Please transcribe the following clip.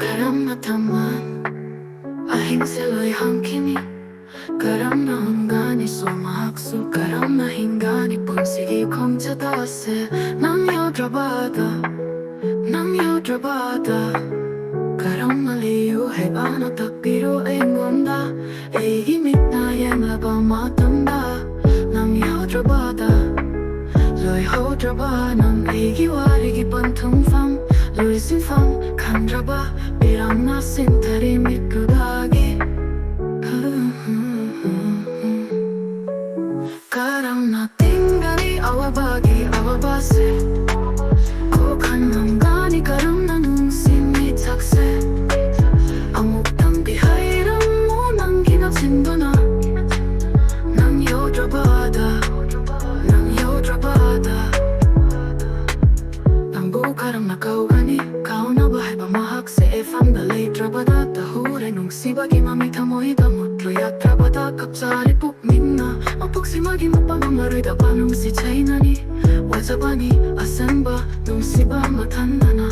karam mataman ahing sila'y hangkini karam na hangani sumahakso karam na hingani punsigi kong jatase nang yaodrabada karam maliyu hai bana takbiro ay ngonda ay himit na yang laba matanda nang yaodrabada loi hodraba nang ay giwari gipantung fam loi sinfam khangdreda birang na sintari mikudagi karam na tinggani awabagi awabase ko kanang gani karam na nung sinitakse amok tang bihairam mo nang ginagsindo na nang yaodrabada ang bukarang nakaugani kao na bahay pamahak sa efam dalay drabada tahuray nung sibagi mamitamoy damot loyat drabada kapsari pukmin na mapagsimagi mapamamaroy dapanong si China ni wajabani asan ba nung siba matanda na